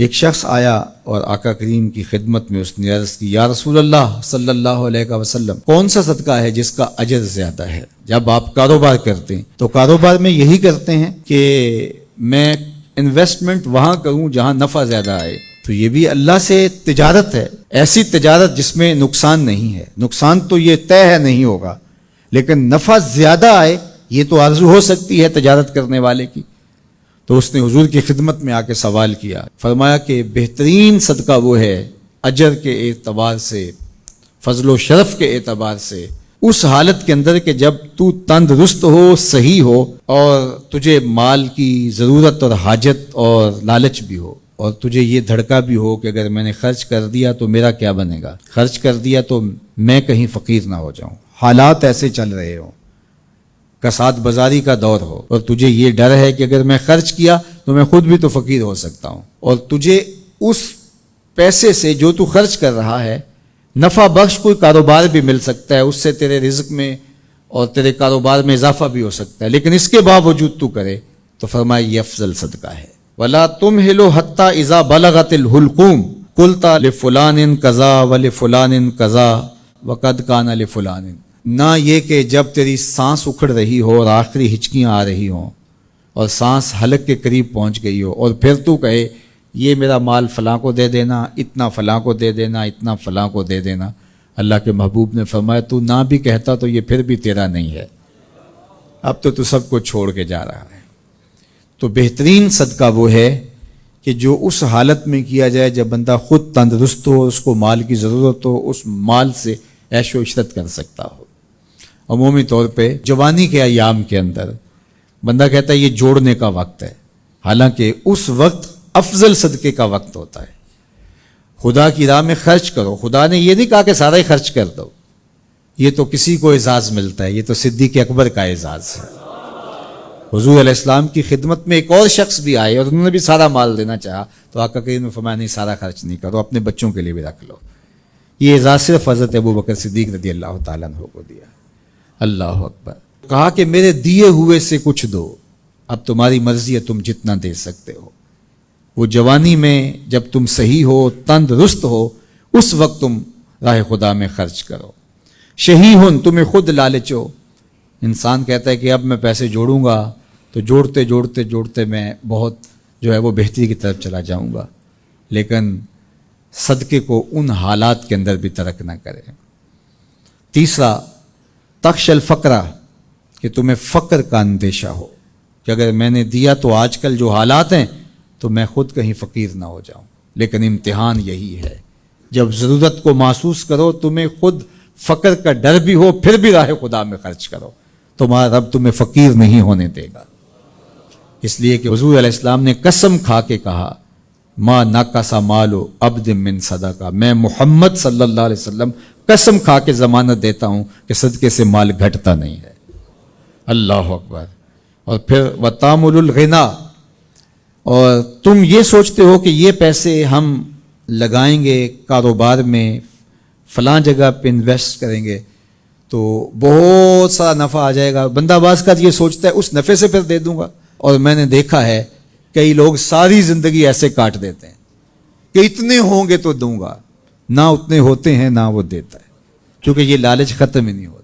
ایک شخص آیا اور آقا کریم کی خدمت میں اس نے عرض کی، یا رسول اللہ صلی اللہ علیہ وسلم، کون سا صدقہ ہے جس کا اجر زیادہ ہے؟ جب آپ کاروبار کرتے ہیں تو کاروبار میں یہی کرتے ہیں کہ میں انویسٹمنٹ وہاں کروں جہاں نفع زیادہ آئے، تو یہ بھی اللہ سے تجارت ہے، ایسی تجارت جس میں نقصان نہیں ہے۔ نقصان تو یہ طے ہے نہیں ہوگا، لیکن نفع زیادہ آئے یہ تو آرزو ہو سکتی ہے تجارت کرنے والے کی۔ تو اس نے حضور کی خدمت میں آ کے سوال کیا، فرمایا کہ بہترین صدقہ وہ ہے اجر کے اعتبار سے، فضل و شرف کے اعتبار سے، اس حالت کے اندر کہ جب تو تندرست ہو، صحیح ہو، اور تجھے مال کی ضرورت اور حاجت اور لالچ بھی ہو، اور تجھے یہ دھڑکا بھی ہو کہ اگر میں نے خرچ کر دیا تو میرا کیا بنے گا، خرچ کر دیا تو میں کہیں فقیر نہ ہو جاؤں، حالات ایسے چل رہے ہوں، کساد بازاری کا دور ہو، اور تجھے یہ ڈر ہے کہ اگر میں خرچ کیا تو میں خود بھی تو فقیر ہو سکتا ہوں، اور تجھے اس پیسے سے جو تو خرچ کر رہا ہے نفع بخش کوئی کاروبار بھی مل سکتا ہے، اس سے تیرے رزق میں اور تیرے کاروبار میں اضافہ بھی ہو سکتا ہے، لیکن اس کے باوجود تو کرے، تو فرمایا یہ افضل صدقہ ہے۔ وَلَا تُمْهِلُ حَتَّى إِذَا بَلَغَتِ الْحُلْقُومَ قُلْتَ لِفُلَانٍ كَذَا وَلِفُلَانٍ كَذَا وَقَدْ كَانَ لِفُلَانٍ، نہ یہ کہ جب تیری سانس اکھڑ رہی ہو اور آخری ہچکیاں آ رہی ہوں اور سانس حلق کے قریب پہنچ گئی ہو، اور پھر تو کہے یہ میرا مال فلاں کو دے دینا، اتنا فلاں کو دے دینا، اتنا فلاں کو دے دینا۔ اللہ کے محبوب نے فرمایا تو نہ بھی کہتا تو یہ پھر بھی تیرا نہیں ہے، اب تو سب کو چھوڑ کے جا رہا ہے۔ تو بہترین صدقہ وہ ہے کہ جو اس حالت میں کیا جائے جب بندہ خود تندرست ہو، اس کو مال کی ضرورت ہو، اس مال سے عیش و عشرت کر سکتا ہو۔ عمومی طور پہ جوانی کے ایام کے اندر بندہ کہتا ہے یہ جوڑنے کا وقت ہے، حالانکہ اس وقت افضل صدقے کا وقت ہوتا ہے۔ خدا کی راہ میں خرچ کرو، خدا نے یہ نہیں کہا کہ سارا ہی خرچ کر دو، یہ تو کسی کو اعزاز ملتا ہے، یہ تو صدیق اکبر کا اعزاز ہے۔ حضور علیہ السلام کی خدمت میں ایک اور شخص بھی آئے اور انہوں نے بھی سارا مال دینا چاہا، تو آقا کریم نے فرمایا نہیں، سارا خرچ نہیں کرو، اپنے بچوں کے لیے بھی رکھ لو۔ یہ اعزاز صرف حضرت ابوبکر صدیق رضی اللہ تعالیٰ عنہ کو دیا۔ اللہ اکبر۔ کہا کہ میرے دیے ہوئے سے کچھ دو، اب تمہاری مرضی ہے، تم جتنا دے سکتے ہو۔ وہ جوانی میں جب تم صحیح ہو، تندرست ہو، اس وقت تم راہ خدا میں خرچ کرو۔ شہیہن، تمہیں خود لالچ ہو، انسان کہتا ہے کہ اب میں پیسے جوڑوں گا تو جوڑتے جوڑتے جوڑتے میں بہت جو ہے وہ بہتری کی طرف چلا جاؤں گا، لیکن صدقے کو ان حالات کے اندر بھی ترک نہ کرے۔ تیسرا، تخش الفقرہ، کہ تمہیں فقر کا اندیشہ ہو کہ اگر میں نے دیا تو آج کل جو حالات ہیں تو میں خود کہیں فقیر نہ ہو جاؤں، لیکن امتحان یہی ہے جب ضرورت کو محسوس کرو، تمہیں خود فقر کا ڈر بھی ہو، پھر بھی راہ خدا میں خرچ کرو، تمہارا رب تمہیں فقیر نہیں ہونے دے گا۔ اس لیے کہ حضور علیہ السلام نے قسم کھا کے کہا، ما نقص مال عبد من صدقہ، میں محمد صلی اللہ علیہ وسلم قسم کھا کے ضمانت دیتا ہوں کہ صدقے سے مال گھٹتا نہیں ہے۔ اللہ اکبر۔ اور پھر وَتَامُلُ الْغِنَا، اور تم یہ سوچتے ہو کہ یہ پیسے ہم لگائیں گے کاروبار میں، فلاں جگہ پہ انویسٹ کریں گے تو بہت سارا نفع آ جائے گا، بندہ باز کا یہ سوچتا ہے اس نفع سے پھر دے دوں گا۔ اور میں نے دیکھا ہے کئی لوگ ساری زندگی ایسے کاٹ دیتے ہیں کہ اتنے ہوں گے تو دوں گا، نہ اتنے ہوتے ہیں نہ وہ دیتا ہے، کیونکہ یہ لالچ ختم ہی نہیں ہوتا۔